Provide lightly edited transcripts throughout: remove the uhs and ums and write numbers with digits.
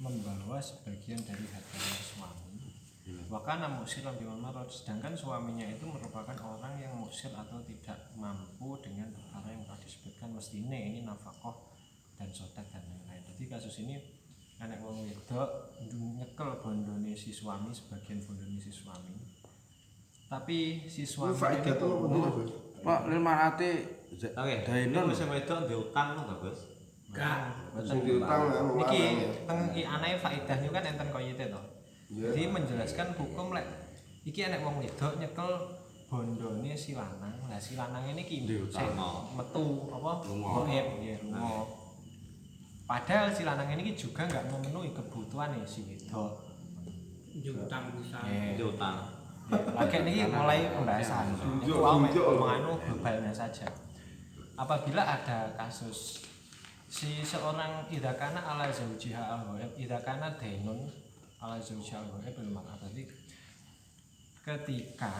membawa sebagian dari hartanya suami. Wakana muksiran bimamarot, sedangkan suaminya itu merupakan orang yang muksil atau tidak mampu dengan perkara yang telah disebutkan, mestine ini nafkah dan sodak dan lain-lain. Jadi kasus ini anak wong wedok nyekel bondone si suami, sebagian bondone si suami. Tapi si suami faedah to Pak lil marate Dainun sing wedok ndek utang to, Gus. enggak, sing diutang niki teng anae faedahnya kan enten koyite to. Jadi menjelaskan hukum lek iki anak wong wedok nyekel bondone si lanang. Lah si lanang ini ki sing metu apa goib nggih lunga. Padahal si lanang ini juga enggak memenuhi kebutuhan si wedok. Utang bisa. Utang. Lagi ini mulai pembahasan. Itu menganu globalnya saja. Apabila ada kasus si seorang idakana ala zaujiha al-ghaib, idakana dainun ala zaujiha al-ghaib bil mar'ah. Tadi ketika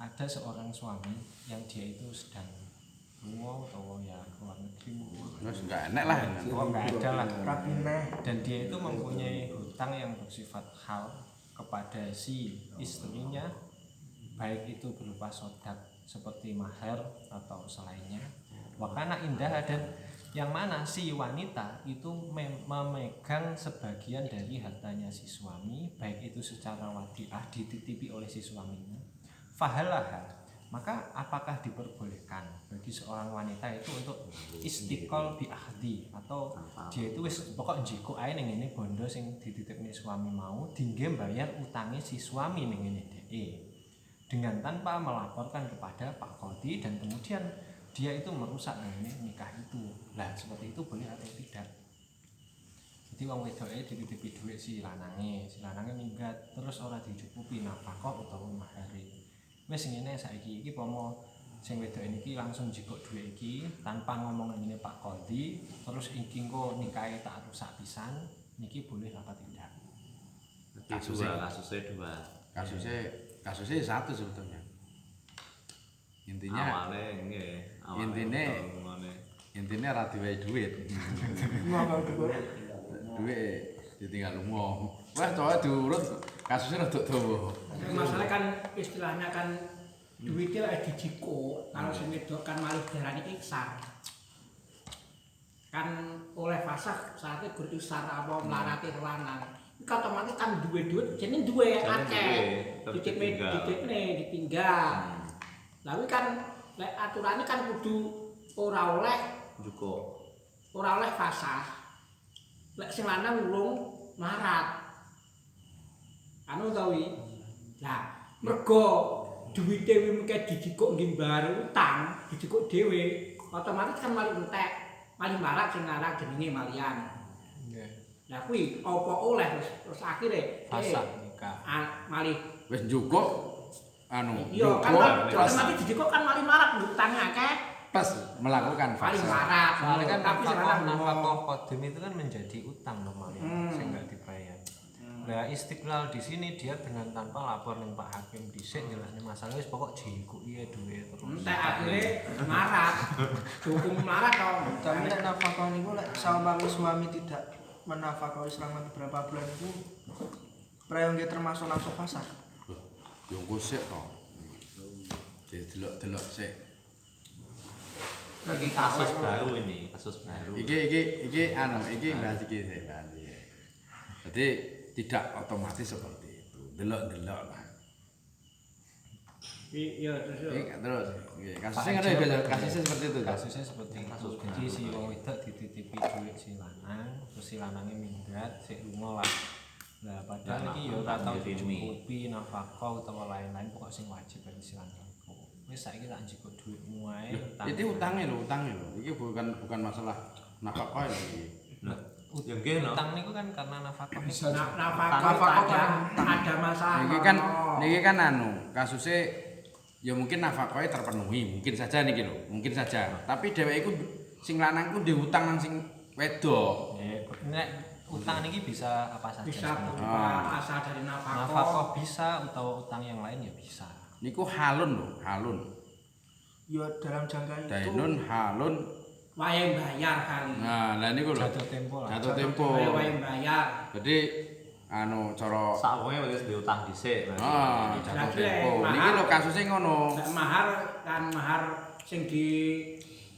ada seorang suami yang dia itu sedang lunga atau ya keluar negeri, wis enggak enak lah. enggak ada lah. Dan dia itu mempunyai hutang yang bersifat hal kepada si istrinya, baik itu berupa sodak seperti mahar atau selainnya. Wakana indah, dan yang mana si wanita itu memegang sebagian dari hartanya si suami, baik itu secara wadiah dititipi oleh si suaminya. Fahalaha, maka apakah diperbolehkan bagi seorang wanita itu untuk istiqol bi ahdi, atau dia itu wis pokok njiko ae ning ngene bondo sing dititipne suami mau dingge bayar utange si suami ning ngene dhek dengan tanpa melaporkan kepada Pak Qadhi, dan kemudian dia itu merusak nikah itu. Lah seperti itu boleh atau tidak? Jadi wong wedoke dititipi dhuwit si lanange minggat terus ora dicukupi nafkah utawa mahari. Wis ngene saiki iki pomo sing wedok niki langsung jikok dhuwit iki tanpa ngomong ngene Pak Qadhi, terus iki engko nikahe tak rusak pisan, niki boleh apa tidak? Kasusnya satu sebetulnya. Intinya intinya ra diwehi duit. Duit ditinggal lunga. Wah, coba diurut kasusnya rada dawa. Masalah kan istilahnya kan duitnya lek dijiko, kalau sing wedok kan malih darani iksar. Kan oleh fasah saatnya gur iksar apa melarati lanang. Iku otomatis kan duwe-duit jenenge duwe akeh. Dititipne ditinggal. Lalu kan lek aturane kan kudu ora oleh Juko. Ora oleh fasah. Lek sing lanang urung marat. Anu to wi. Lah, mergo duwite wi mengke dijikuk ngimbar utang, dijikuk dhewe, otomatis kan malih entek, malih marat sing larang jenenge malian. Nggih. Lah kuwi apa oleh terus akhire Fasah nikah. Malih Wis njukuk anu. Iya kan otomatis dijikuk kan malih marat utang akeh. Pas melakukan Malih fase. marat. Soalnya kan tapi sing lanang nafkah qadim itu kan menjadi utang normalnya, sing enggak dibayar. Nah, istiqlal di sini dia dengan tanpa lapor ning Pak Hakim dhisik jelasnya masalah wis pokok jikuk iya duwe terus. entek akhire marat. Hukum marat to. tapi nek nafkah niku lek sawangane suami tidak menafkahi selama beberapa bulan itu prayonge termasuk langsung fasah. Yo engko sik to. Delok-delok sik. Ini kasus baru ini, kasus baru. Iki anu, iki bahas iki sik, bahas iki. Jadi tidak otomatis seperti itu. Delok-delok lah. Iya terus. Terus, kasusnya kan ada kasusnya seperti itu. Kasusnya seperti itu. Jadi si wong wedok dititipi duit si lanang, terus si lanangnya minggat, si lunga lah. Lah padahal iki yo ora tau dicukupi nafkah utawa lain-lain, pokok sing wajib bagi si lanang. Wis saiki tak njikuk duitmu ae. Itu utangnya lho. Iki bukan masalah nafkah iki. Ya nggih no. Utang niku kan karena nafkah. Nafkah ada masalah. Niki kan anu, kasusnya ya mungkin nafkahnya terpenuhi, mungkin saja niki lho, mungkin saja. Tapi dheweke iku sing lanang ku ndek utang nang sing wedok. Nek utang niki bisa apa saja. Bisa berupa asal dari nafkah. Nafkah bisa utawa utang yang lain ya bisa. Niku halun lho, halun. Ya dalam jangka itu Dainun halun Wayahe bayar kali. Nah, lah niku lho. Jatuh tempo lah. Jatuh tempo. Wayahe bayar. Jadi anu cara Sak wonge wis diutang dhisik. jatuh Lagi tempo. mahar. Niki lho kasusnya ngono. Nek mahar kan mahar sing di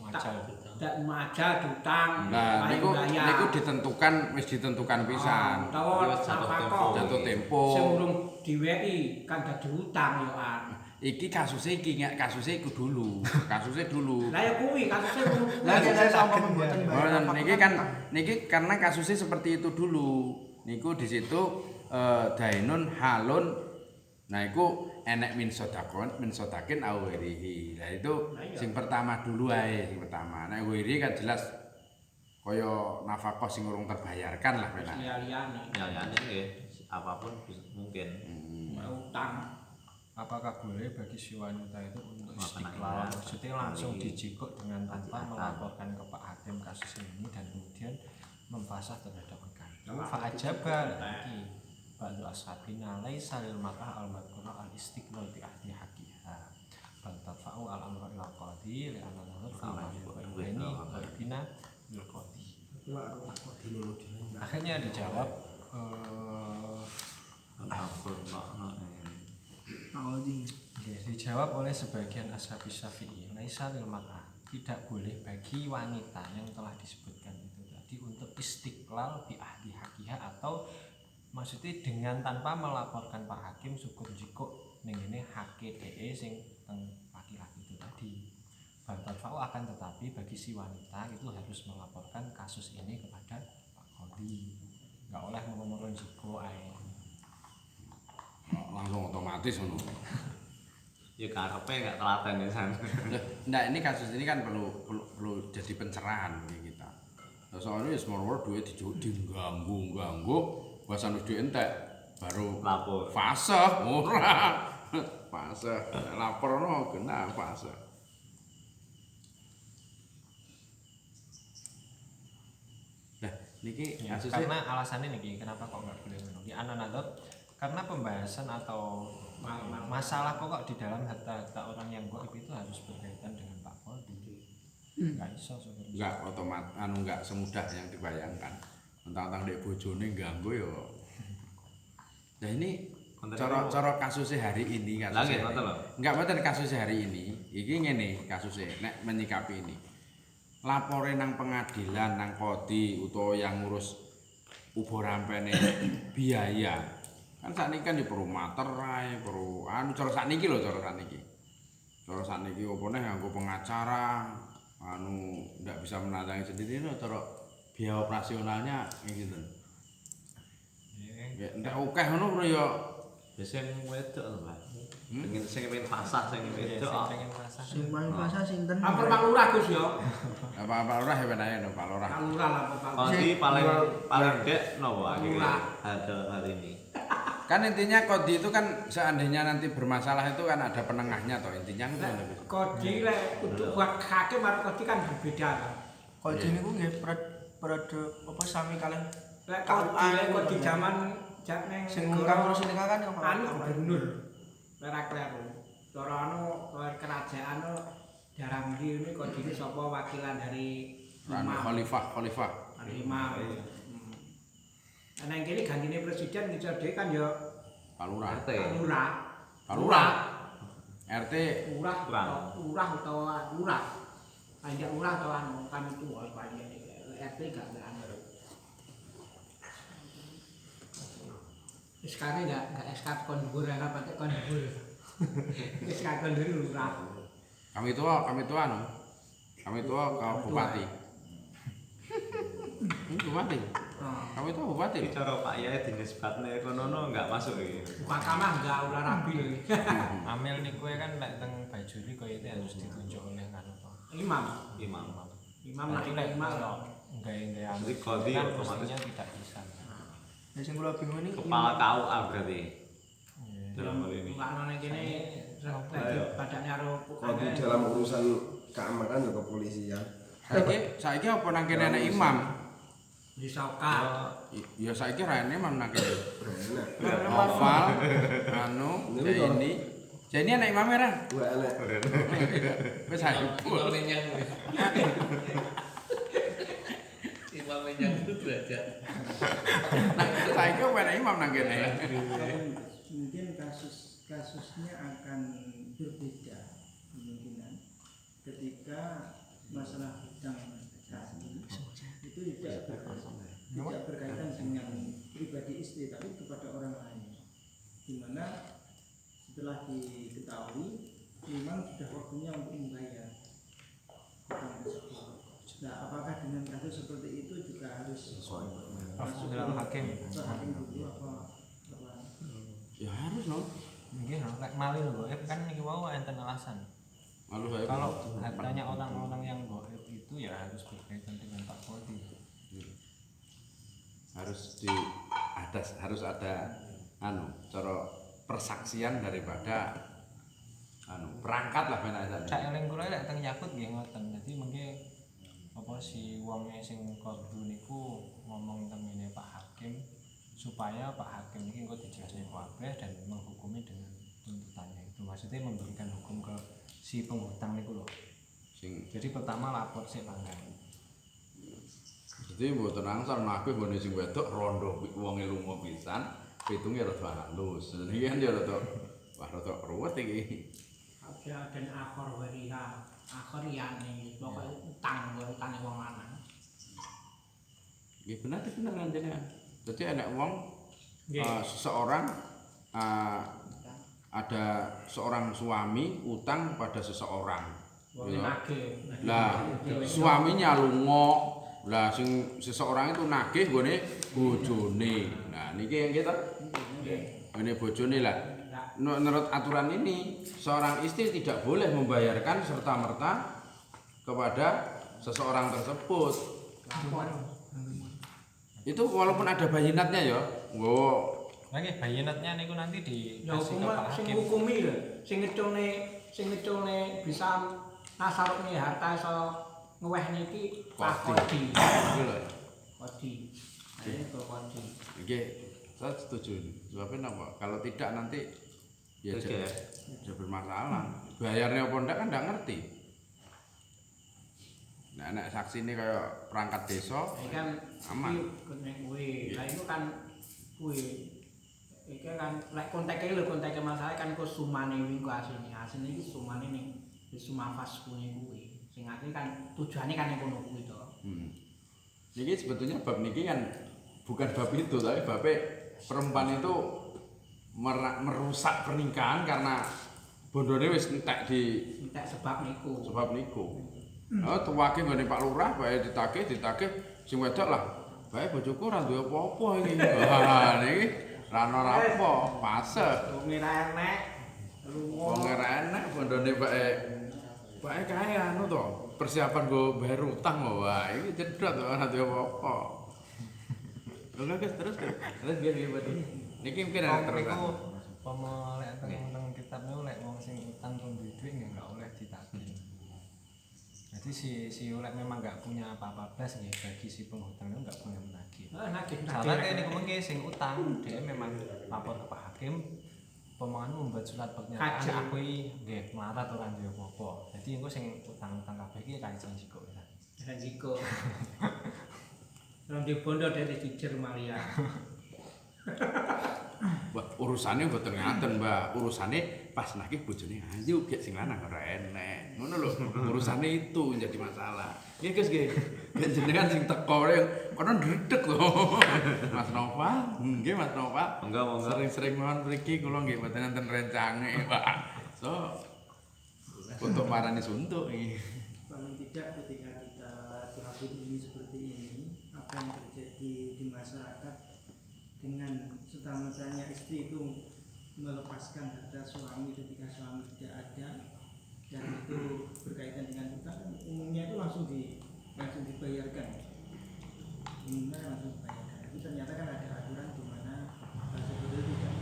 Majal. dak majal diutang. Nah, wayahe niku bayar. niku wis ditentukan pisan. Utawa Wis jatuh nafkah. tempo. Jatuh tempo. Sing urung diwehi kan dadi utang yo an. Iki kasusnya iku dulu. Kasusnya dulu. Lah ya kuwi kasusnya ngono. Lah nek sama mboten bayar. Oh, niki karena kasusnya seperti itu dulu. Niku di situ dainun halun. Nah, iku enek min sodakin au wirihi. Lah itu sing pertama dulu ae, sing pertama. Nek wiri kan jelas kaya nafkah sing urung terbayarkan lah penak. Liyane. Ya nggih, apapun mungkin. Utang. Apakah boleh bagi si wanita itu untuk Makan istiqlal, ayam. maksudnya langsung dijikuk dengan tanpa melaporkan ke Pak Hakim kasus ini dan kemudian memfasah terhadap nikah itu fa'ajabah lagi ba'du ashabina laisa lil mar'ah al-madkura al-istiqlal bi ahdi haqiha bal tadfa'u al-amra ila qadhi li'anna nazar fi ma'ini wa ibina lil qadhi. Akhirnya dijawab dijawab oleh sebagian ashabi syafi'i laisa lil mar'ah, tidak boleh bagi wanita yang telah disebutkan itu tadi untuk istiqlal bi ahdi hakiha atau maksudnya dengan tanpa melaporkan Pak Hakim syukur jikuk ning ngene hake DE sing teng laki-laki itu tadi. Bantat fa'u akan tetapi bagi si wanita itu harus melaporkan kasus ini kepada Pak Qadhi. Enggak oleh ngomong-ngomong jiko ae. Langsung otomatis ngono. Ya karepe enggak telaten ya san. Nah, ini kasus ini kan perlu jadi pencerahan bagi kita. Nah, soalnya semua duit diganggu, bahasan duit entek baru Lapor. fase ora. Fase laporno kena fase. Nah, niki Ya, kasusnya karena alasannya nih kenapa kok nggak boleh minum di ananadot karena pembahasan atau masalah kok di dalam harta orang yang gaib itu harus berkaitan dengan Pak Qadhi. Nggak iso sebenarnya. enggak otomatis enggak semudah yang dibayangkan. Tentang dek bojone ganggu yo. Nah, ini cara kasusnya hari ini Lagi ngoten lho. enggak mboten kasusnya hari ini. Iki ngene kasusnya nek menyikapi ini. Lapore nang pengadilan nang kodi utawa yang ngurus ubo rampene biaya. Kan sakniki kan perlu materai, perlu anu cara sakniki lho cara sakniki. Cara sakniki opo neh nganggo pengacara, anu ndak bisa menandangi sendiri lho cara biaya operasionalnya gitu. Ya ndak akeh ngono ya. Ya sing wedok lho, Pak. Sing pengen fasah sing wedok. Pengen masak. Sing paling pasah sinten? Ampun Pak Lurah Gus yo. Pak Lurah ya benae no Pak Lurah. Pak Lurah lah Pak. Kodi paling dek nopo Lurah. ada hal ini. Kan intinya kodi itu kan seandainya nanti bermasalah itu kan ada penengahnya toh intinya itu. Kodi lek untuk buat hakim karo kodi kan berbeda kan. Kodi niku nggih periode apa sami kalih Lek kodi zaman neng sing ngurang ngurus nikah kan apa? anu gubernur. Ora kleru. Cara anu kerajaan daerah ndi ini kodi ini sapa wakilan dari Khalifah. Imam. Ana kene gantine presiden ngisor dhewe kan ya Pak Lurah. RT. Pak Lurah. RT Lurah utawa lurah. Panjang lurah atau anu kan itu apa dia RT gak anu. SK-nya enggak SK kondur ya pakai kondur. SK kondur lurah. Kami tua anu. Kami tua ke bupati. Bupati. Kami tua bupati. Iki cara Pak Yai dinisbatne kono enggak masuk iki. Bukan kamah enggak ulah rabi lho. Amel niku kan lek teng bajuri koyo itu harus ditunjuk oleh kan apa? Imam. Imam lah lek imam. enggak amel. Jadi Qadhi kan otomatis mestinya tidak bisa. Ya sing kula bingung ini Kepala KUA berarti. Iya. Dalam hal ini. Enggak ana kene lagi padane karo Kodi dalam urusan keamanan juga kepolisian. Saiki apa nang kene ana imam? di Sauka. Ya saiki ra ene imam nang kene. Enak. Noval anu Jaini anak imam ra? Gua enak. Wis ayo. malingnya itu derajat. Nah, saiki ana imam nang kene. Mungkin kasusnya akan berbeda kemungkinan ketika masalah hutang tadi itu tidak berkaitan dengan pribadi istri tapi kepada orang lain, di mana setelah diketahui memang sudah waktunya untuk membayar hutang tersebut. Nah, apakah dengan kasus seperti itu juga harus masuk dalam hakim dulu apa? Ya harus no. mungkin lek malih goib kan iki wau enten alasan. Malu saya. Kalau hartanya orang-orang yang goib itu ya harus berkaitan dengan Pak Kodi. Harus ada cara persaksian daripada perangkat lah benar saja. Cak eling kula lek teng Yakut nggih ngoten. Dadi mengke apa si wonge sing kordu niku ngomong teng ngene Pak Hakim supaya Pak Hakim iki engko dijelasne kabeh dan menghukumi dengan tuntutannya itu. Maksudnya memberikan hukum ke si penghutang niku lho. Jadi pertama lapor sik pangkat. Jadi mboten angsal naku nggone sing wedok rondo wonge lunga pisan, pitunge rada halus. Niki kan ya rada ruwet iki. Dan akhir wariha, akhir liyane pokoke utang wong lanang. Nggih bener jenengan. Dadi ana wong seseorang ada seorang suami utang pada seseorang. Lah suaminya lunga, lah sing seseorang itu nagih nggone bojone. Nah niki yang kita ngene bojone lah. Menurut aturan ini seorang istri tidak boleh membayarkan serta-merta kepada seseorang tersebut. Itu walaupun ada bayinatnya ya. Nggih bayinatnya niku nanti Ya dikasih ke Pak sing Hakim. hukumi lho, sing ngecune bisa nasarukne harta iso ngewehne iki Pak Kodi. Iki lho. Kodi. Ini Pak Kodi. Oke, saya setuju. Sebabnya apa? Kalau tidak nanti ya jadi bermasalah. Bayarnya apa enggak kan enggak ngerti. Nah, nek saksi ini kayak perangkat desa, Ini kan aman. Kuwi. Lah itu kan kuwi. Iki kan lek konteke masalah kan ku sumane wingi ku asline. Asline iki sumane ning sumafas kuwi. Sing akhir kan tujuane kan ngono kuwi to. Niki sebetulnya bab niki kan bukan bab itu, tapi bab perempuan itu merusak pernikahan karena bondone wis entek sebab niku. Oh, tuwake nggone Pak Lurah bae ditagih sing wedok lah. Bae bojoku ora duwe apa-apa iki. Wah, niki ra ono apa, fase. Wong ora enek. Wong ora enek bondone bae kae anu to, persiapan go bayar utang wah iki jedot ora duwe apa-apa. Lha terus biar berarti. Niki mungkin ada terus. Niku pomo lek teng kitabnya lek wong sing utang rong duit enggak oleh ditagih. Jadi si Ulek memang nggak punya apa-apa blas nggih bagi si penghutang itu nggak punya menagih. Nagih. Salah ini mungkin sing utang dia memang lapor ke Pak Hakim, pemohon membuat surat pernyataan aku nggih melarat ora duwe apa-apa. Jadi engko sing utang-utang kabeh iki kancing siko ya. Siko. Nang di bondo dari dijer Maria. Wah, urusane mboten ngaten, Mbak. Urusane pas nagih bojone ayu gek sing lanang ora enek. Ngono lho, urusane itu jadi masalah. Nggih, Gus nggih. Gek jenengan sing teko kono ndredeg lho. Mas Nova. Nggih, Mas Nova. Monggo. Sering-sering mawon mriki kula nggih mboten enten rencange, Pak. So untuk marani suntuk iki. Paling tidak ketika kita hadir ini seperti ini, apa yang terjadi di masyarakat dengan serta-mertanya istri itu melepaskan harta suami ketika suami tidak ada dan itu berkaitan dengan hutang, umumnya itu langsung dibayarkan. Umumnya langsung dibayarkan. Tapi ternyata kan ada aturan di mana seperti itu tidak.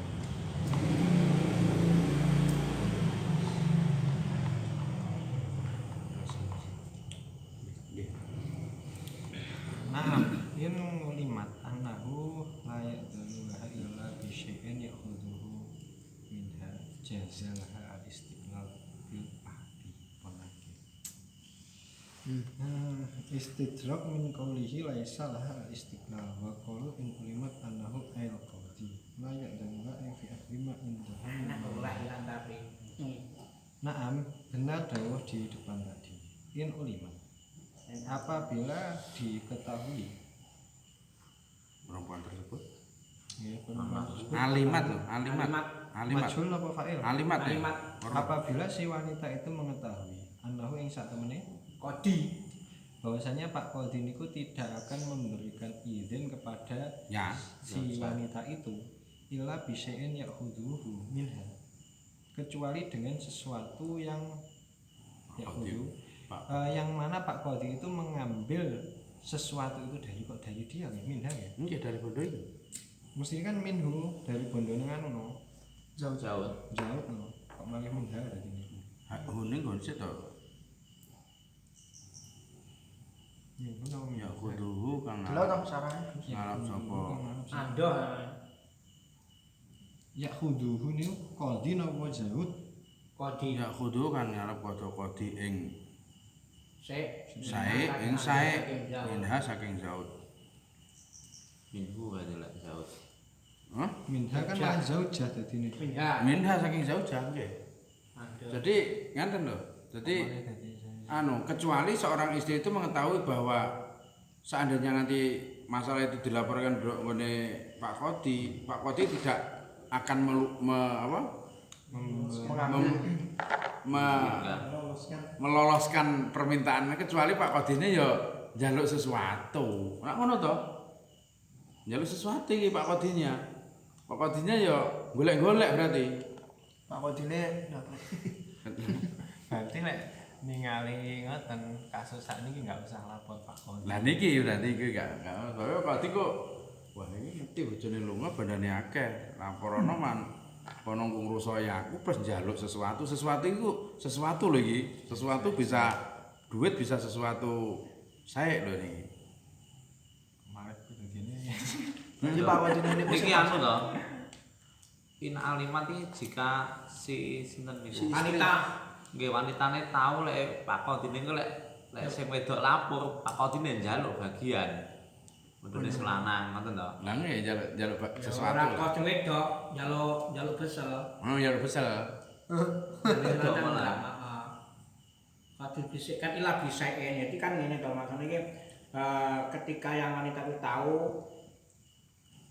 Nah, in limat annahu la ya'dhaluha illa bi syai'in ya'khudhuhu minha jazalaha al-istiqlal bil ahdi ponake. Istidrak min qawlihi laisa laha istiqlal wa qalu in ulimat annahu ayl qawdi la ya'damuna fi akrima Anak indahum. olah hilang tapi. Naam, benar dawuh di depan tadi. In ulimat. Apabila diketahui Perempuan tersebut ya, perempuan tersebut alimat loh, alimat. majhul apa fa'il? Alimat ya. Alimat. Apabila si wanita itu mengetahui annahu ing sak temene Kodi. bahwasanya Pak Qadhi niku tidak akan memberikan izin kepada Ya. si wanita itu illa bisyai'in ya'khudhuhu minha, kecuali dengan sesuatu yang ya'khudhu yang mana Pak Qadhi itu mengambil sesuatu itu dari dia ya, minha ya. Nggih dari bondo itu. Mesti kan minhu dari bondone kan ono. Jauh. Jauh. Jauh ono. Kok malah minha dadi niku. Huning konsep to. Minhu napa Ya minha? kuduhu kang Delok to sarane. ngarep sapa? Ando. Ya khuduhu niku Qadhi napa Zaud? Kodi. Ya kuduhu kan ngarep kodi ing Sik. sae ing sae minha saking Zaud. Minggu berarti lah jauh. Hah? Minha kan malah zaujah dadi niku. Pindah. Minha saking Zaud nggih. Ando. Jadi ngaten lho. Jadi kecuali seorang istri itu mengetahui bahwa seandainya nanti masalah itu dilaporkan oleh Pak Qadhi tidak akan meloloskan permintaan kecuali Pak Qadhine ya njaluk sesuatu. Nek ngono to? Njaluk sesuatu iki Pak Qadhinya. Pak Qadhinya ya golek-golek berarti. Pak Qadhine dapat. Berarti nek ningali ngoten kasus sakniki enggak usah lapor Pak Qadhi. Lah niki berarti iki gak Pak Qadhi kok wah iki ngerti bojone lunga bandane akeh. Laporana man kono ngrusoy aku pas njaluk sesuatu. Sesuatu iku sesuatu lho iki. Sesuatu bisa duit bisa sesuatu sae lho niki. Malah kudu gini. Jadi Pak Qadhine niku Niki anu to. In alimat iki jika si sinten niku. Wanita. Nggih wanitane tahu lek Pak Qadhine ku lek sing wedok lapor, Pak Qadhine njaluk bagian. Mudune selanang ngoten to. Lah nggih njaluk sesuatu. Ora kok wedok njaluk besel. Oh njaluk besel. Wedok malah. Kalau dibisikkan ilah bisa ini, jadi kan ini toh maksudnya ini ketika yang wanita itu tahu,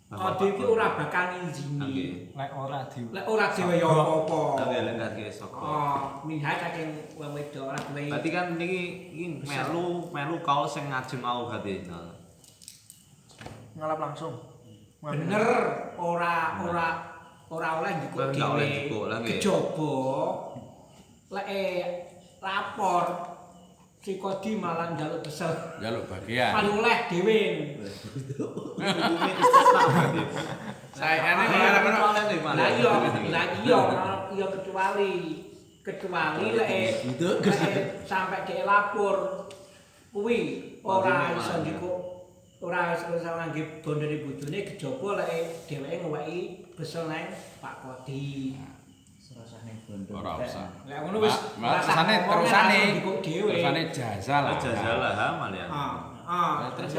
Qadhi itu ora bakal ngizini, Lek ora di lek ora dhewe ya apa-apa. Tapi lek gak dhewe saka. Minha saking wong wedok ora dhewe. Berarti kan niki melu kau sing ngajeng mau berarti. ngalap langsung. Bener ora oleh njukuk Ora oleh dhewe. njukuk lah nggih. Kejaba lek lapor si Qadhi malah njaluk besel. Njaluk bagian. Paling oleh dhewe. Hukume istisna berarti. Saeane Lah iya kecuali lek sampai dhek lapor kuwi ora iso njukuk ora iso nggih bondone bojone kejaba lek dheweke ngoweki besel nang Pak Qadhi. Ora usah. Lek ngono wis terusane jasa lah. Jazalah amal ya. Terus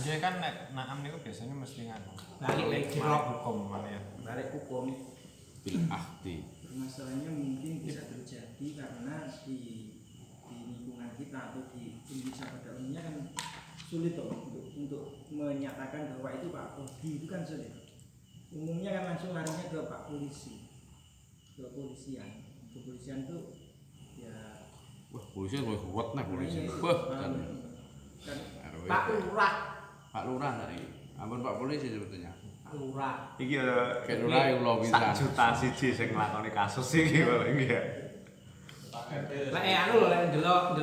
Dia kan nek naam niku biasanya mesti nganu. balik Dirok hukum mana ya. balik hukum. Bil ahdi. Masalahnya mungkin bisa terjadi karena di lingkungan kita atau di Indonesia pada umumnya kan sulit toh untuk menyatakan bahwa itu Pak Qadhi itu kan sulit. Umumnya kan langsung larinya ke Pak Polisi, ke kepolisian. Kepolisian itu ya Wah, polisi luwih kuat nek polisi. makanya itu, Wah, kan Pak Lurah, Pak Lurah tadi. Ampun Pak Polisi sebetulnya. Pak Lurah. Iki Kayak Lurah ya Allah bisa. 1 juta siji sing nglakoni kasus iki kok iki ya. Lek anu lho lek ndelok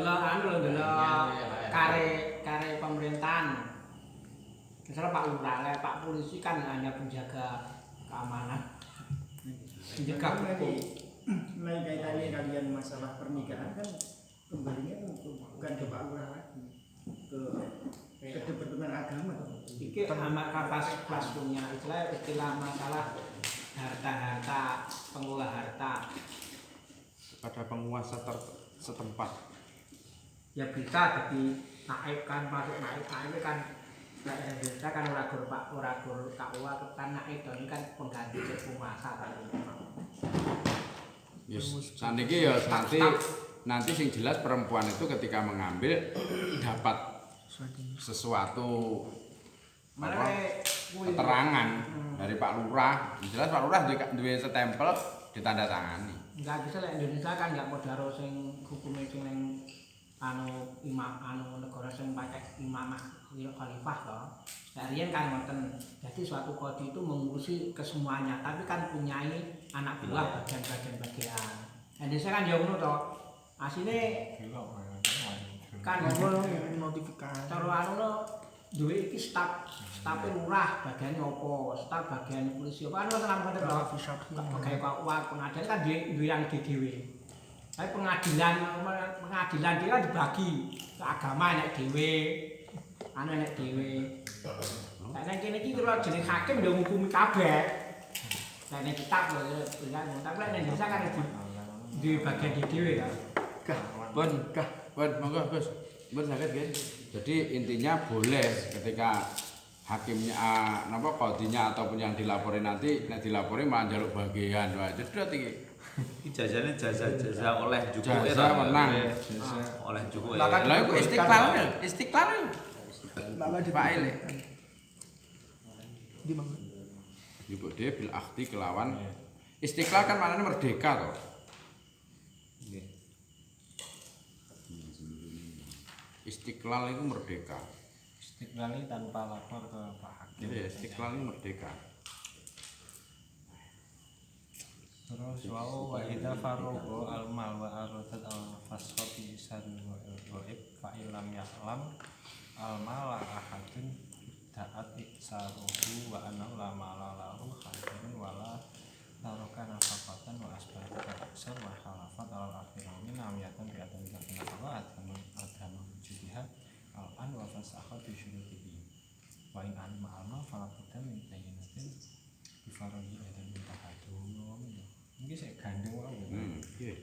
kare pemerintahan. Misalnya Pak Lurah, lek Pak Polisi kan hanya penjaga keamanan. Penjaga hukum. mulai kaitannya kalian masalah pernikahan kan kembalinya bukan ke Pak Lurah lagi, ke Departemen Agama. Iki amat kelas punya istilah masalah harta-harta, pengelola harta. Pada penguasa setempat. Ya bisa jadi naib kan masuk naib kan nek Indonesia kan ora gur Pak ora gur KUA kan naib dan kan pengganti penguasa kan. Yes, saniki ya nanti sing jelas perempuan itu ketika mengambil dapat sesuatu keterangan dari Pak Lurah. Jelas Pak Lurah duwe stempel ditandatangani. Enggak bisa lek Indonesia kan enggak modaro sing hukume sing ning imam negara sing pakai imamah khalifah toh. Riyen kan ngoten. Jadi suatu kodi itu mengurusi kesemuanya, tapi kan punyai anak buah bagian-bagian. Indonesia kan ya ngono toh. Asine kan ngono notifikasi. cara anu duwe iki stafe lurah bagiane apa, staf bagian polisi apa kan ngoten toh. Pegawai KUA pengadilan kan duwe yang dhewe. Tapi pengadilan dia kan dibagi ke agama nek dhewe, anu nek dhewe. Nek kene iki kira jeneng hakim yo ngukumi kabeh. Nek nek kitab lho tapi nek Indonesia kan di bagian dhewe ya. Pun monggo Gus. Pun saged nggih. Jadi intinya boleh ketika hakimnya napa kodinya ataupun yang dilaporin nanti nek dilaporin malah njaluk bagian. Wah, jedot iki. Iki jajane jasa oleh jukuke Jasa menang. oleh jukuke. Lah iku istiqlal. Lala di Pak Ile. Di mana? Ibu dia bil akhdi kelawan istiqlal kan maknanya merdeka toh. Istiqlal itu merdeka. Istiqlal ini tanpa lapor ke Pak Hakim. Iya, istiqlal itu merdeka. Terus wau wa idza faragha al mal wa aradat al fasqati sari wa ghaib fa ilam ya'lam al mala ahadun da'at iksaruhu wa anna la mala lahu hadirun wala taraka nafaqatan wa asbata aksar wa khalafat al akhirami namiyatan bi atam zakina Allah adama wujudiha al an wa fasakhat bi syurutihi wa in an ma'alma falakudan min tayyinatin bi faraghi dan mutahadun ini saya gandeng wae.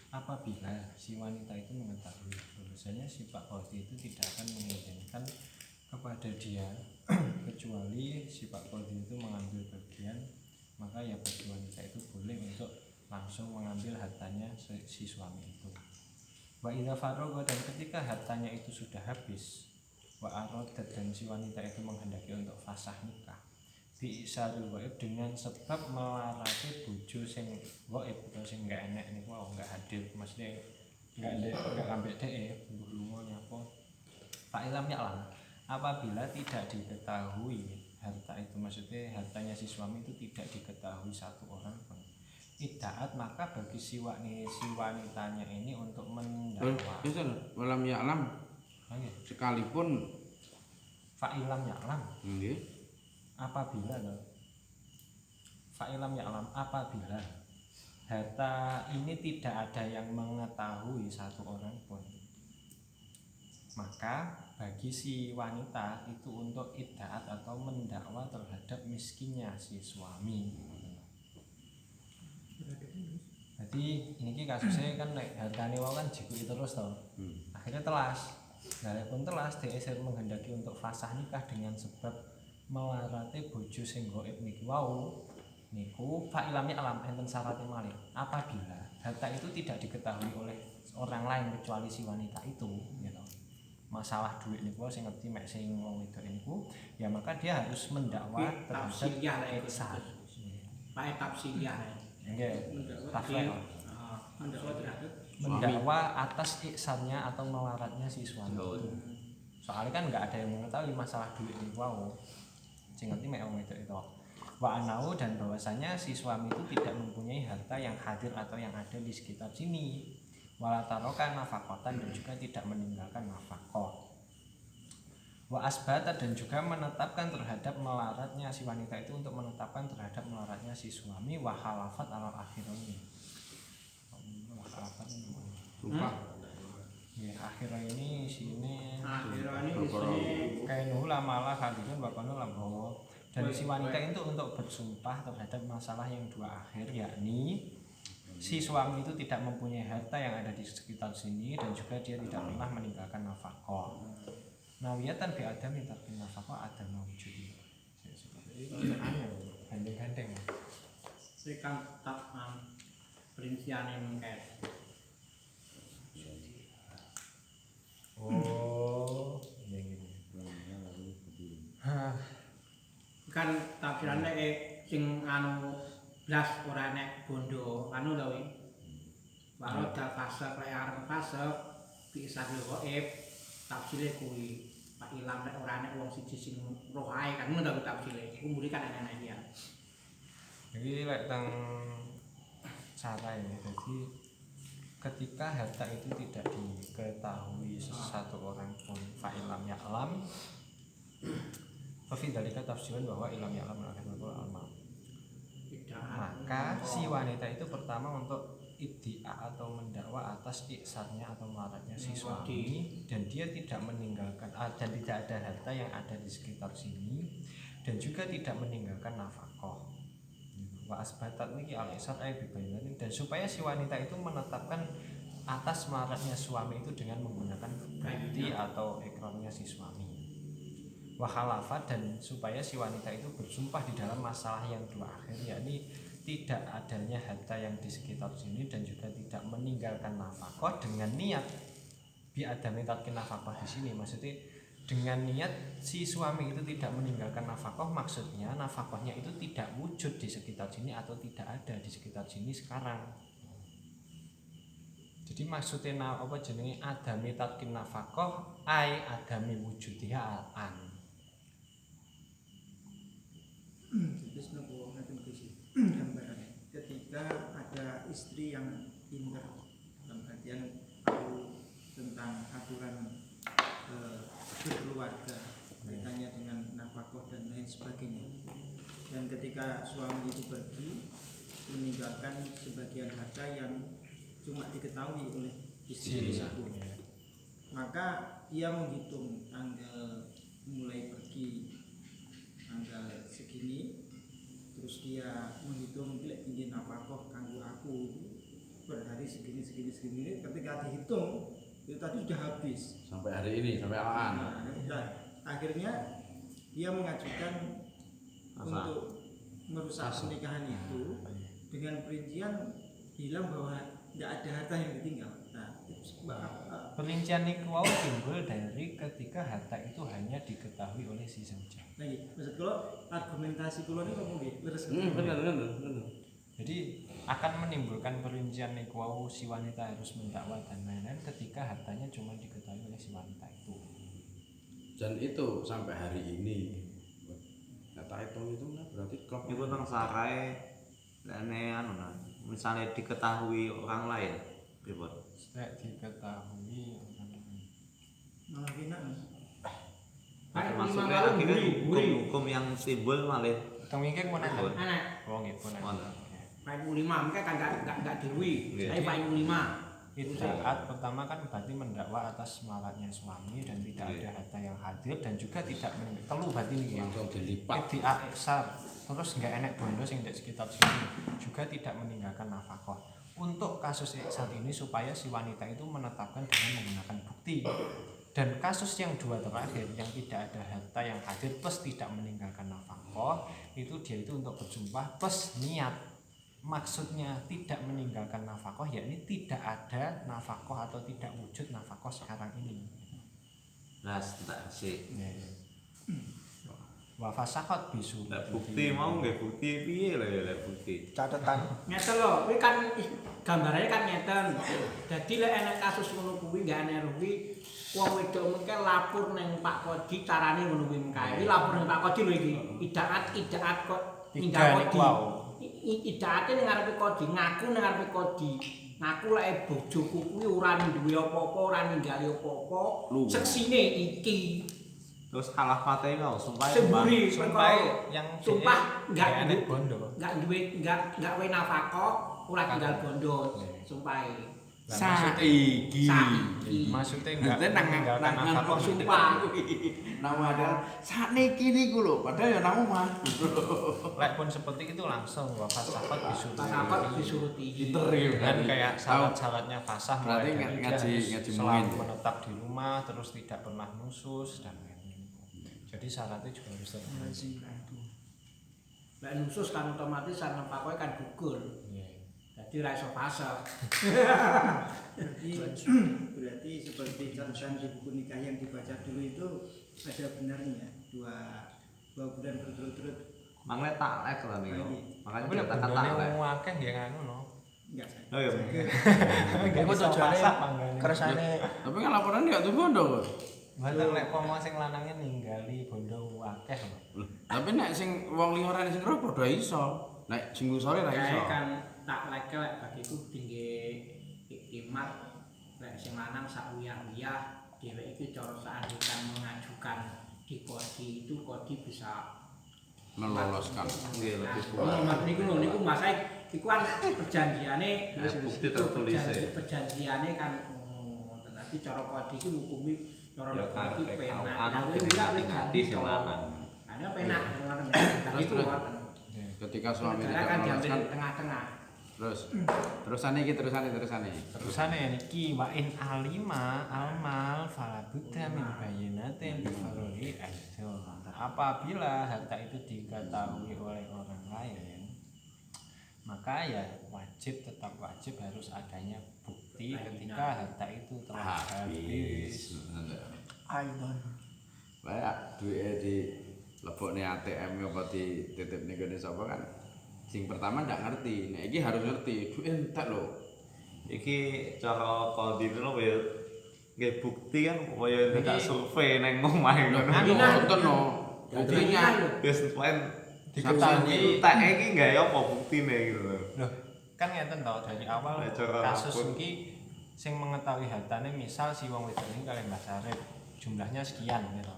Apabila si wanita itu mengetahui bahwasanya si Pak Qadi itu tidak akan mengizinkan kepada dia kecuali si Pak Qadi itu mengambil bagian, maka ya bagi wanita itu boleh untuk langsung mengambil hartanya si suami itu. Wa idza faragha dan ketika hartanya itu sudah habis, wa aradat dan si wanita itu menghendaki untuk fasah nikah. Bi'isarul waib dengan sebab melarati bojo sing waib atau sing enggak enek niku enggak hadir, maksudnya enggak ambek dhek lunga nyapa. Pak Ilham Ya'lam, apabila tidak diketahui harta itu, maksudnya hartanya si suami itu tidak diketahui satu orang pun, iddaat maka bagi si wanitanya ini untuk mendakwa. Walam ya'lam sekalipun Pak Ilham Ya'lam. Nggih. Apabila fa'ilam ya'lam apabila harta ini tidak ada yang mengetahui satu orang pun, maka bagi si wanita itu untuk iddaat atau mendakwa terhadap miskinnya si suami. Jadi ini kasusnya kan hartanya kan jikuki terus toh. Akhirnya telas. Walaupun telas DSR menghendaki untuk fasah nikah dengan sebab melarate bojo sing gaib niku wau niku fa ilamnya alam enten syaratnya malih. Apabila harta itu tidak diketahui oleh orang lain kecuali si wanita itu gitu. Masalah duit niku sing ngerti mek sing wong wedok niku ya maka dia harus mendakwa terhadap ihsan. Pak tafsiriyah. Nggih. Tafsir. Mendakwa atas ihsannya atau melaratnya si suami itu. Soalnya kan nggak ada yang mengetahui masalah duit niku wau. Ngerti mek wong wedok itu. Wa anau dan bahwasanya si suami itu tidak mempunyai harta yang hadir atau yang ada di sekitar sini. Wala taroka nafaqatan dan juga tidak meninggalkan nafkah. Wa asbata dan juga menetapkan terhadap melaratnya si wanita itu untuk menetapkan terhadap melaratnya si suami wa khalafat ala akhirnya. Wa khalafat lupa. Ya akhirnya ini sini kayak nula malah kalian bakal lambawa dan si wanita itu untuk bersumpah terhadap masalah yang dua akhir yakni si suami itu tidak mempunyai harta yang ada di sekitar sini dan juga dia tidak pernah meninggalkan nafkah. Nawiyatan bi adami tapi nafkah ada mawujud. Ini aneh, gandeng-gandeng. Sekarang tak perinciannya mengkait. Oh, ini. Kan tafsirannya sing anu blas ora nek bondo anu lho wi. Walau dal fase kaya arep fase bisa goib tafsire kuwi Pak Ilham nek ora nek wong siji sing roh ae kan ngono ta tafsire. Umure kan enak ya. Jadi lek teng cara ini, jadi ketika harta itu tidak diketahui satu orang pun fa'ilam ya'lam Fafi dalika tafsiran bahwa ilam ya'lam al-maut. Maka si wanita itu pertama untuk iddia atau mendakwa atas iksarnya atau melaratnya si suami, dan dia tidak meninggalkan dan tidak ada harta yang ada di sekitar sini, dan juga tidak meninggalkan nafkah. Wa asbatat niki al-isar ay bibainatin, dan supaya si wanita itu menetapkan atas melaratnya suami itu dengan menggunakan bukti atau ikrarnya si suami. Wa khalafat, dan supaya si wanita itu bersumpah di dalam masalah yang dua akhir, yakni tidak adanya harta yang di sekitar sini dan juga tidak meninggalkan nafkah dengan niat bi adami tarkin nafkah di sini, maksudnya dengan niat si suami itu tidak meninggalkan nafkah, maksudnya nafkahnya itu tidak wujud di sekitar sini atau tidak ada di sekitar sini sekarang. Jadi maksudnya apa jenenge adami tarkin nafkah ai adami wujudiha al-an. Terus nopo ngaten Gusti gambarannya ketika ada istri yang pinter dalam artian tahu tentang aturan berkeluarga kaitannya dengan nafkah dan lain sebagainya, dan ketika suami itu pergi meninggalkan sebagian harta yang cuma diketahui oleh istri tersebut, maka ia menghitung tanggal mulai pergi tanggal segini, terus dia menghitung bila ingin nafkah kanggo aku per hari segini, ketika dihitung itu tadi sudah habis sampai hari ini, sampai awan. Nah, akhirnya dia mengajukan untuk merusak pernikahan itu dengan perincian bilang bahwa tidak ada harta yang ditinggal. Nah, Perincian niku wau timbul dari ketika harta itu hanya diketahui oleh si zauja. lagi maksud kalau argumentasi kula ini ngomong nggih leres. Bener. Jadi akan menimbulkan perincian niku wau si wanita harus mendakwa dan lain-lain ketika hartanya cuma diketahui oleh si wanita itu. Dan itu sampai hari ini. Kata itu berarti klub Iku nang sarai lene anu nah, misalnya diketahui orang lain, ribet. Nek diketahui Malah kena Maksudnya akhirnya hukum yang timbul malah teng mingke mun ana. Anak Oh nggih pun. Pak 5 mungkin kan enggak diwi. Iya. Tapi Pak 5 Iddaat pertama kan berarti mendakwa atas melaratnya suami dan tidak ada harta yang hadir dan juga tidak telu berarti ini ya. langsung dilipat. Iddia iksar, terus nggak enek bondo sing di sekitar sini, juga tidak meninggalkan nafkah. Untuk kasus iksar ini supaya si wanita itu menetapkan dengan menggunakan bukti. Dan kasus yang dua terakhir yang tidak ada harta yang hadir plus tidak meninggalkan nafkah, itu dia itu untuk bersumpah plus niat. Maksudnya tidak meninggalkan nafkah yakni tidak ada nafkah atau tidak wujud nafkah sekarang ini. nah tak sih. Wa fasakhat bisu. Lah bukti mau nggih bukti piye lho ya bukti. catatan ngeten lho, kuwi kan gambarannya kan ngeten. Dadi lek enek kasus ngono kuwi gak enek rugi, wong wedok mengke lapor ning Pak Kodi carane ngono kuwi mengkae. Iki lapor ning Pak Kodi lho iki. Idaat kok Tiga niku wau. Idaate ning ngarepe Kodi, ngaku ning ngarepe Kodi. Ngaku lek bojoku kuwi ora duwe apa-apa, ora ninggali apa-apa. Seksine iki. Terus khalafate kau sumpah Semburi, Sumpah yang sumpah enggak enek bondo. enggak duwe enggak we nafkah, ora tinggal bondo. Sumpah. Saiki. Maksudnya enggak Ente nang meninggalkan nang nafkah sumpah nang padahal sakniki niku lho, padahal ya nang omah. Lek pun seperti itu langsung wafat sahabat disuruh. Sahabat disuruti. Pinter ya Dan kayak syarat-syaratnya fasah Berarti mulai dari ngaji selalu mungin. menetap di rumah terus tidak pernah nusus dan lain-lain. Jadi syaratnya juga harus terpenuhi. Lek nusus kan otomatis sareng pakoe kan gugur. Iya. Jadi ra iso fase. Berarti seperti catatan di buku nikah yang dibaca dulu itu ada benarnya dua bulan berturut-turut. Makanya taklek lah nih. Makanya Tapi lek dikatakan bendone taklek. wong akeh ya ngono no. Enggak. Oh iya. Iku tujuane kersane Tapi kan laporan enggak tuh bondo. Bahkan lek pomo sing lanange ninggali bondo akeh lho. Tapi nek sing wong liya sing ro padha iso. Nek sing sore ra iso. Kayak kan tak lek bagiku tinggi iktimat lek sing lanang sak uyah-uyah dhewek iki cara seandainya mengajukan di kodi itu kodi bisa meloloskan. Nggih lebih Oh, kuat. Mas niku lho niku Mas iku kan perjanjiane Bukti tertulis ya. Perjanjiane kan tetapi cara kodi iki ngukumi cara Ya kodi karek penak. anak Kuwi dhewe ora hati sing lanang. Ana penak ngoten. Tapi itu ngoten. Ketika suami Negara tidak kan diambil meloloskan, di tengah-tengah. terusane iki terusane. Terusane niki wa in alima almal fala budda min bayyinatin bi faruri aisyah. Apabila harta itu diketahui oleh orang lain, maka ya tetap wajib harus adanya bukti ketika harta itu telah habis. Aidon. Kayak duwe di lebokne ATM apa dititipne gone sapa kan. Sing pertama ndak ngerti. Nek iki harus ngerti, duwe entek lho. Iki cara kodi lho ya nggih bukti kan kaya tak survei nang omahe ngono. Ngoten no. Buktinya Wis lain Diketahui tak iki gawe apa buktine gitu lho. loh kan ngeten to dari awal Nah, cara kasus lapor. iki sing mengetahui hartane misal si wong wedok ini kalian Mbak Sarip jumlahnya sekian gitu.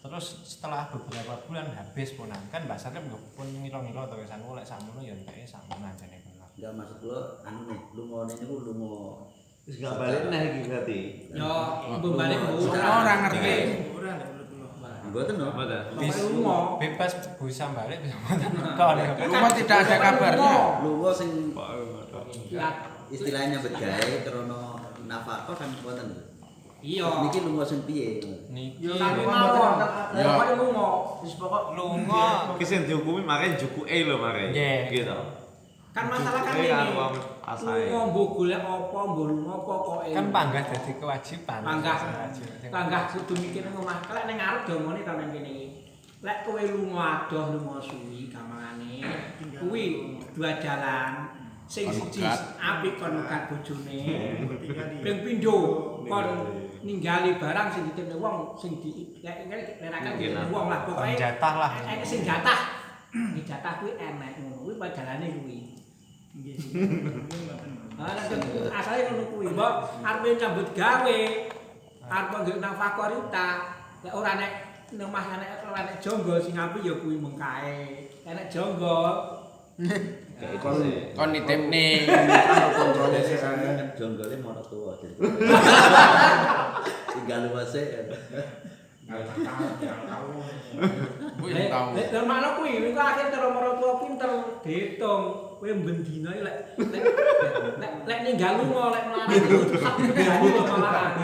Terus setelah beberapa bulan habis punan kan Mbak Sarip pun ngilo-ngilo to wisan lek sakmono ya enteke sakmono jane kula. Enggak maksud lo anu nih, lungone niku lunga Wis gak balik neh iki berarti. yo balik Ora ngerti. Ora ndak perlu keluar. mboten no. Mboten. lunga. Bebas bisa balik bisa kok Rumah tidak ada kabarnya. Lunga sing Ya, istilahnya nyambut gawe krana nafkah kan wonten. iya. Niki lunga sing piye? niki Tapi mawon. Ya kok lunga. Wis pokok lunga Iki sing dihukumi makanya jukuke lho makanya. Nggih. Gitu. kan masalah kan Jukuke ini. wong asahe. Lunga mbok golek apa, mbok lunga apa pokoke. kan panggah jadi kewajiban. Panggah kudu mikir nang omah. Lek ning ngarep domone ta nang kene iki. Lek kowe lunga adoh lunga suwi gampangane. Kuwi dua jalan. Sing siji apik kon megat bojone. Ping pindho kon ninggali barang sing dititipne wong sing di lek dititipne wong lah pokoke Jatah lah. sing jatah. Iki jatah kuwi enek ngono kuwi pajalane kuwi. Nggih. Asale ngono kuwi, mbok arepe nyambut gawe. Arep nggih nafkah rita. Lek ora nek nemah ora nek jonggo sing apik ya kuwi mengkae. Nek jonggo Kon nitipne. Kontrolnya sih Kan jonggole mono tuwa jadi. Tinggal wase. Kuwi tau. Lek makno kuwi engko akhir karo maratuwa pinter diitung. Kowe mbendina lek ninggal lunga lek melarat itu sak bedane lho malah.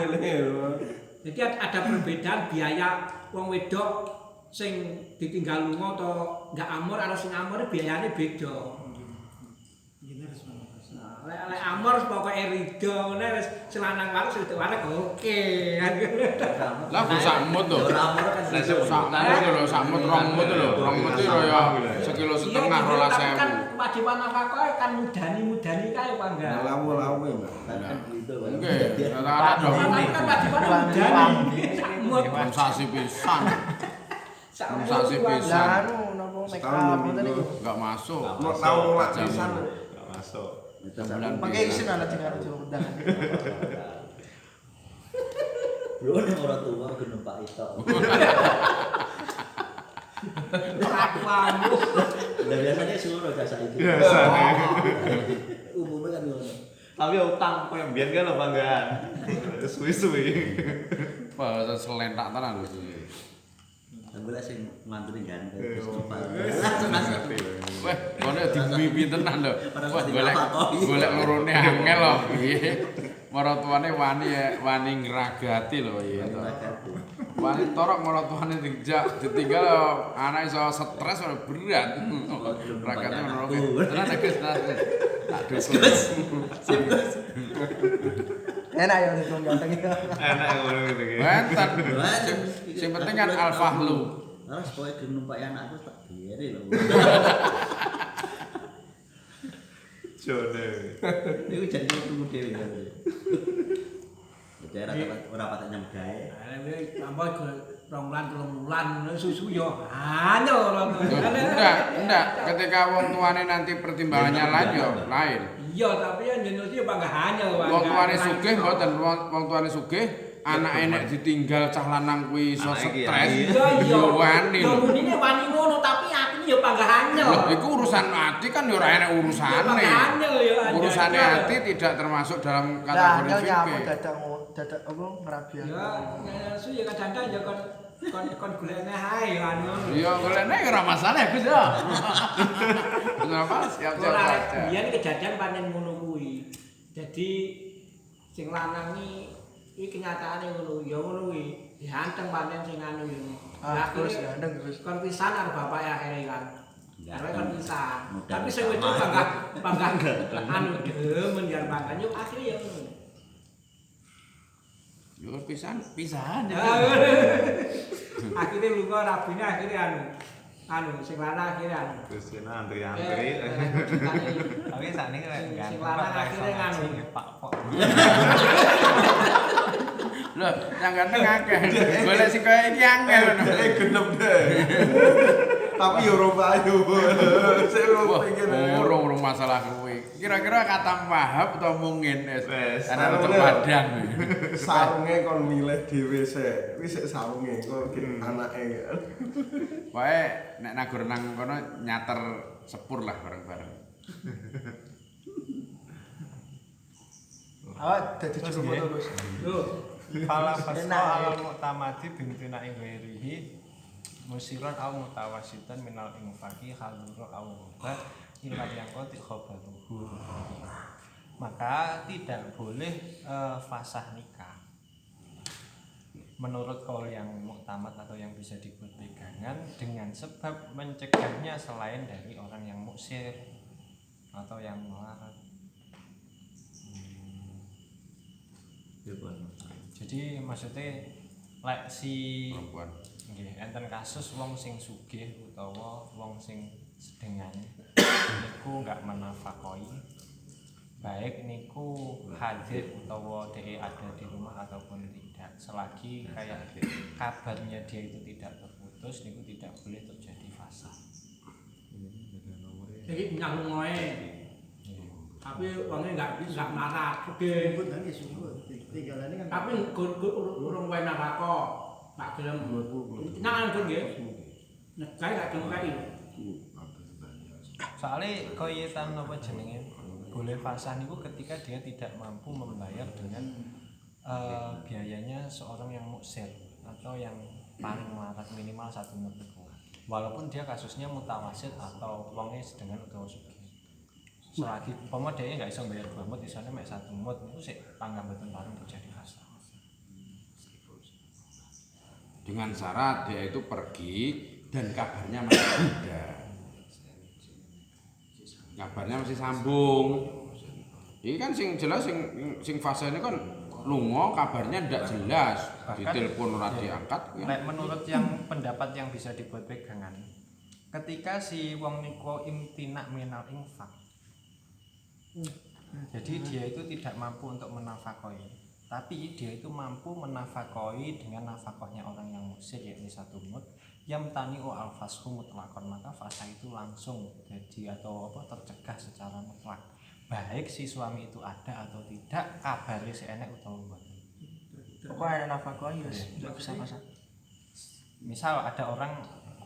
Jadi ada perbedaan biaya wong wedok sing ditinggal lunga atau enggak amor karo sing amor biayane beda. Lek amor pokoke rido ngene wis selanang waras wedok waras oke. Lah kok sakmut to. Ora amor kan Lah sakmut lho, sakmut 2 mut lho. 2 mut iki ya sekilo setengah 12.000. Kan kewajiban nafkah kan mudani kae pangga. lawu-lawu Mbak. kan gitu. Nggih, rata-rata do Kan kewajiban mudani. Sakmut. sasi pisan. Sakmut. Sasi pisan. Lah anu napa make Setahun up dua ngoten niku. Enggak masuk. Mau tahu lak Jam. pisan. Gak masuk. Bulan Pakai isin ala tinggal Jawa undangan. Bro nek ora tuwa genumpak itu. Akuamu. Lah biasanya suruh jasa itu. Biasane. Umumnya kan ngono. Tapi utang koyo mbiyen kan lho banggaan. Suwi-suwi. Bahasa selentak tenan lho iki. Aku lek sing mantune ganteng Eh, terus oh. coba. Langsung masuk. Wah, kono dibumi tenan lho. Padahal Wah, pasti golek nafakoi. golek lorone angel lho. Piye? Maratuane wani ngragati lho iya to. Wani torok maratuane ditinggal anak iso stres ora berat. Ragate menurut tenan Gus. Tak dukung. Enak ya itu ganteng itu. Enak ngono gitu iki. Wenten. Sing penting kan al-fahlu. Terus kowe gelem numpak anakku tak biari lho. Jone. Iku jadi tunggu dhewe ya. Jadi ora patek nyam gawe. Ini tambah ke 2 bulan 3 bulan susu yo anyel Enggak. Ketika wong tuane nanti pertimbangannya lain yo lain. iya tapi yang jenis itu bangga anyel Wong tuane sugih mboten wong tuane sugih anak enek ditinggal cah lanang kuwi iso Anak iki, stres. iya Yo wani yo lho. munine wani ngono tapi aku yo bangga anyel Loh, iku urusan hati kan yo ora enek urusane. anyel yo Urusane hati tidak termasuk dalam Nah, kategori nyamuk fikih. dadak apa ngerabian. ya su ya kadang-kadang ya kon golekne hae yo anu Iya, golekne ora masalah Gus ya. Kenapa siap-siap ora saja. biyen kejadian panen ngono kuwi jadi sing lanang iki kenyataane ngono ya ngono kuwi dianteng panen sing anu yo Terus ganteng terus. kon pisan karo bapak akhire kan Karena kan pisan. Mudah Tapi sing sama. wedok bangga anu demen ya bangga yo akhire ya ngono. Yo pisahan ya. Akhirnya lunga rabine akhirnya anu sing lanang akhirnya anu. Terus kena antri-antri. Tapi sakniki lek Sing lanang akhirnya nganu. Pak Pok. Loh, yang ganteng akeh. Golek sing kaya iki angel ngono. Genep deh. Tapi yo ora payu. Sik Wah, pengen. urung masalah kuwi. Kira-kira kata Wahab atau mungkin Wes. karena tetep padang. Sarunge kon milih dhewe sik. Wis sik sarunge kok anake. Wae nek nagur nang kono nyater sepur lah bareng-bareng. Awak dadi juru foto Gus. Lho, Fala fasqa Enak, ya. alal mu'tamadi bintina ing ghairihi musiran au mutawasitan minal infaqi haluru au ghabat ila yang qati khabaruhu. Maka tidak boleh fasah nikah. Menurut kaul yang muktamad atau yang bisa dibuat pegangan dengan sebab mencegahnya selain dari orang yang muksir atau yang melarat. Jadi maksudnya lek si Perempuan. nggih enten kasus wong sing sugih utawa wong sing sedengan niku enggak menafakoi baik niku hadir utawa DE ada di rumah ataupun tidak selagi kayak kabarnya dia itu tidak terputus niku tidak boleh terjadi fasad. jadi nyambung wae. Tapi wongnya enggak marah, oke. Ribut nanti sungguh. Tinggalannya kan. Tapi urung wae nafako. Tak gelem. Nang kan nggih. Nek kae gak gelem kae. Soalnya koyetan apa jenenge boleh fasah niku ketika dia tidak mampu membayar dengan biayanya seorang yang muksir atau yang paling melarat minimal 1 menit walaupun dia kasusnya mutawasit atau wongnya sedangkan utawa sugih. Selagi umpama dia nggak bisa bayar 2 mut, isane mek 1 mut itu sik panggambetan bareng terjadi fasad. Dengan syarat dia itu pergi dan kabarnya masih ada. Kabarnya masih sambung. Ini kan sing jelas sing fase ini kan lunga kabarnya ndak jelas. Ditelepon ora diangkat. Nek menurut yang pendapat yang bisa dibuat pegangan, ketika si wong niku imtina minal infak. Jadi dia itu tidak mampu untuk menafakoi, tapi dia itu mampu menafakoi dengan nafkahnya orang yang muksir yakni 1 mut yang tani'u al-fashu mutlaqan, maka fasa itu langsung jadi atau tercegah secara mutlak baik si suami itu ada atau tidak kabari si enek utawa mboten. Pokoknya ada nafkah ya enggak bisa fasad. Misal ada orang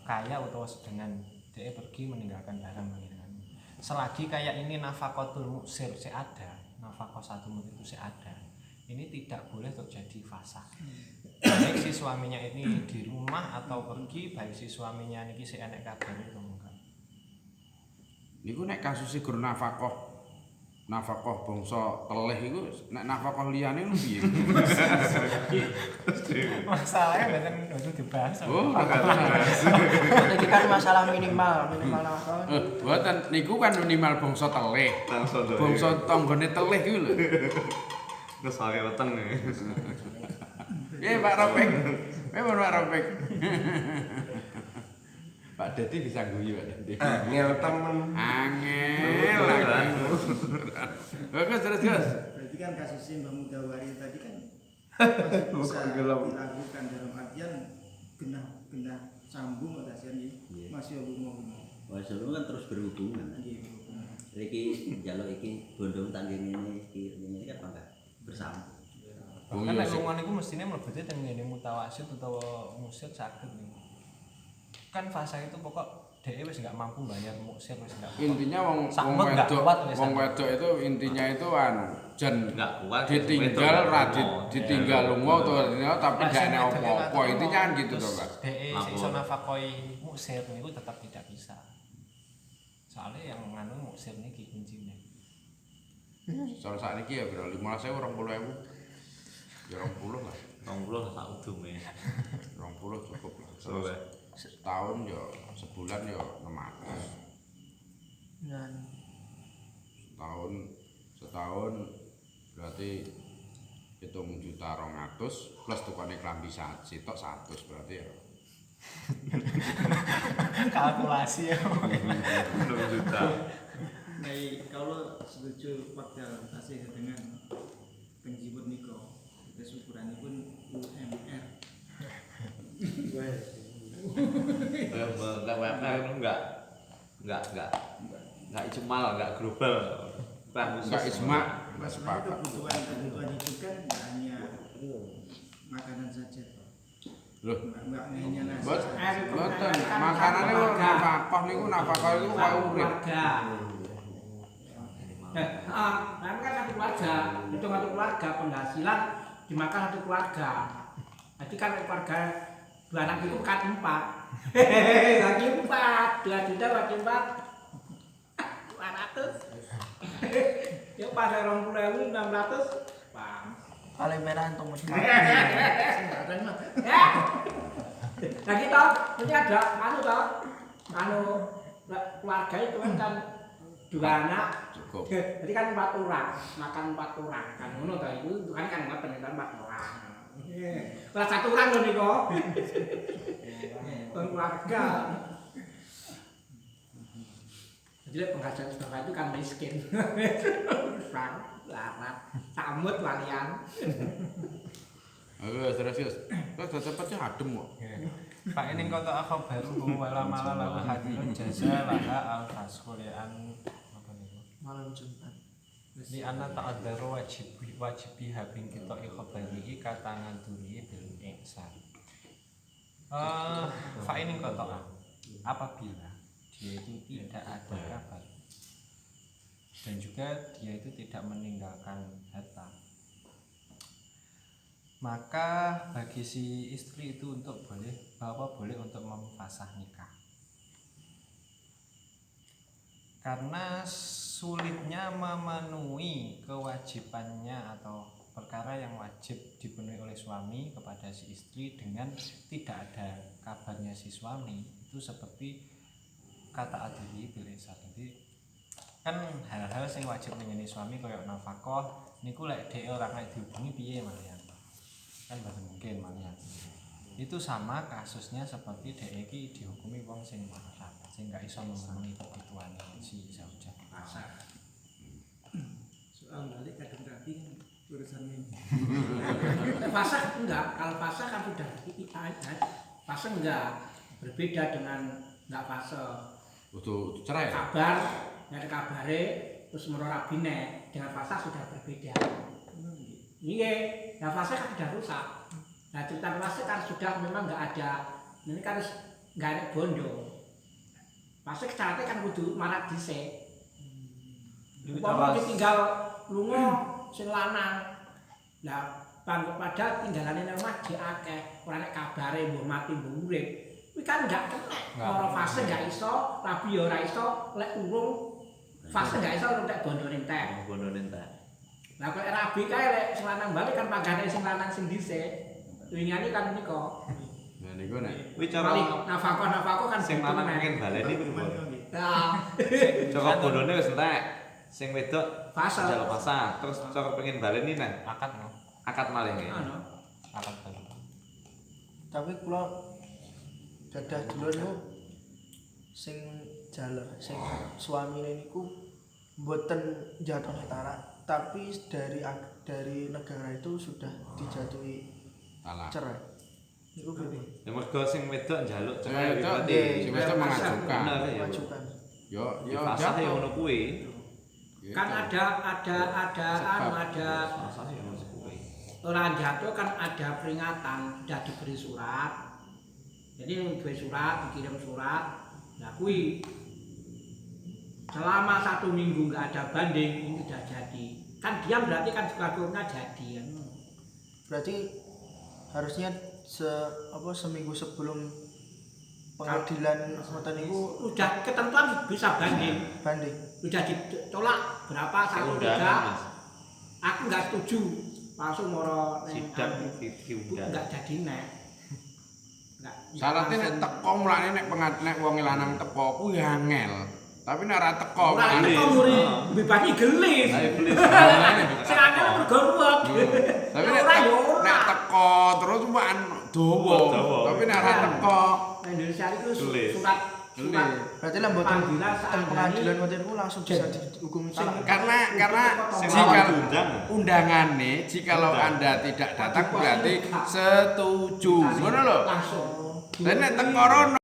kaya utawa sedengan dia pergi meninggalkan barang selagi kayak ini nafaqatul muksir si ada nafkah satu murid itu ada, ini tidak boleh terjadi fasakh. Baik si suaminya ini di rumah atau pergi, baik si suaminya niki si enek kabar itu enggak. Niku nek kasus gur nafkah bangsa teleh iku nek nafkah liyane lho piye? Masalahnya mboten dibahas. Oh, Iki kan masalah minimal nafkah. Mboten niku kan minimal bangsa teleh. Bangsa tanggane teleh iku lho. Terus sore weteng. Pak Ropek. Memang Pak Ropek. Pak Dadi bisa guyu Pak Dadi. Angel temen. Angel. Bagus terus. Berarti kan kasusnya Mbak Mudawari tadi kan masih bisa dilakukan dalam artian genah sambung atasian ini masih hubungan. Wah, sebelum kan terus berhubungan. Iki njaluk iki bondo tangge ngene iki kan enggak bersama. Kan nek lungan iku mestine mlebete teng ngene mutawasid utawa musir saged niku. Kan fase itu pokok dhek wis enggak mampu bayar musir wis enggak. Intinya wong wedok itu intinya itu jan Enggak kuat. ditinggal lunga tapi gak ana apa-apa. Intinya kan gitu to, Pak. Dhek iso nafakoi musir niku tetap tidak bisa. Soalnya yang nganu musir niki kuncine. Soal saat ini ya bro, 15.000 20.000 ya 20 lah 20 tak udume. 20 cukup lah. Terus Setahun ya sebulan ya 600 setahun berarti 7.200.000 plus tukane klambi sitok 100 berarti ya Kalkulasi ya. 6 juta. Baik, kalau setuju wakil tasih dengan penjibut niko, itu ukurannya pun UMR. Enggak ijmal, enggak global. enggak ijma enggak Karena sepakat kebutuhan hidup kan nggak hanya makanan saja. loh Nggak hanya nasi. mboten makanane nafkah niku nafkah iku wae urip Kan satu keluarga, hitung satu keluarga, penghasilan dimakan satu keluarga. Jadi kan keluarga 2 anak itu kan 4. Lagi 4, 2 juta bagi 4. 200. Yuk pas 20.600, Bang. Paling merah untuk medal. Nah kita ini ada keluarga itu kan 2 anak. cukup Jadi kan 4 orang, makan 4 orang. Kan ngono ta iku kan ngoten kan 4 orang. Ora 1 orang lho niku. Keluarga. Jadi penghasilan sebagai itu kan miskin. Larat, samut walian. terus cepet adem kok Pak ini kota aku baru wala malah lalu hadirun jasa laha al-faskulian apa niku? Malam Jumat. Di anak ta'adzaru wajibi habing kita ikhbarihi katangan duri bil ihsan. Fa ini kota apabila dia itu tidak ada kabar dan juga dia itu tidak meninggalkan harta, maka bagi si istri itu boleh untuk memfasah nikah. Karena sulitnya memenuhi kewajibannya atau perkara yang wajib dipenuhi oleh suami kepada si istri dengan tidak ada kabarnya si suami, itu seperti kata adili bil ihsan. Jadi kan hal-hal yang wajib menjadi suami kayak nafkah niku lek dhek ora kaya dihubungi piye malian. Kan boten mungkin malian. Itu sama kasusnya seperti dhek iki dihukumi wong sing melarat, sing gak iso memenuhi kebutuhan si zaujah. Soal balik kadang rapi kan urusannya. Fasah enggak, kalau fasah kan sudah fasah enggak berbeda dengan enggak fasah. Udah cerai ya? Kabar, enggak ada kabare, terus menurut rabine dengan fasah sudah berbeda. Iya, nah fasah kan sudah rusak. Nah cerita fasah kan sudah memang enggak ada, ini kan enggak ada bondo. Fasah syaratnya kan kudu marak dhisik. Umpama ditinggal lunga sing lanang. Lah padahal tinggalane nang omah jek akeh, ora nek kabare mbok mati mbok urip. Kuwi kan gak kena. Loro fase gak iso, rabi ya ora iso, lek urung fase gak iso entek bondone entek. Bondone entek. Lah kok rabi kae lek sing lanang balik kan panggane sing lanang sing dhisik. Wingane kan nika. Nah niku nek Kuwi cara nafkah kan sing lanang pengen baleni kuwi. Nah, Cara bondone wis entek. Sing wedok fase. jaluk pasah, terus cara pengen baleni nang akad no akad maling ya. Ngono. akad baru Tapi kula gadah dulur niku sing jaler, sing suamine niku mboten jatuh netara, tapi dari negara itu sudah dijatuhi salah. cerai. Niku beda. Ya mergo sing wedok njaluk Sing cerai wedok berarti sing wedok mengajukan. bener ya. Majukan. Yo Pasah ya ngono kuwi. Kan ada Pasah ya ngono kuwi. orang jatuh kan ada peringatan, sudah diberi surat. Jadi diberi surat, dikirim surat. Nah, kui selama 1 minggu nggak ada banding, ini sudah jadi. Kan diam berarti kan hukumnya jadi kan. Berarti harusnya seminggu sebelum pengadilan ngoten niku Udah ketentuan bisa banding. banding. Sudah ditolak berapa satu Undangan, tiga. Mas. Aku nggak setuju. Langsung moro Sidang diundang. nggak jadi nek. Syaratnya nek teko mulane nek wong lanang teko kuwi angel. Tapi nek ora teko Ora mulane teko muri bebani gelis. Ayo please. Sing angel mergo ruwet. Tapi Ora. nek teko terus wan dawa. Dawa. Tapi nek ora teko Nah, Indonesia itu Gelis. surat Berarti lah mboten panggilan saat pengadilan ini ngoten niku langsung bisa dihukum cerai. karena Sing jika diundang. undangannya jikalau Anda tidak datang berarti setuju. Ngono lho. langsung. Lah nek teko rono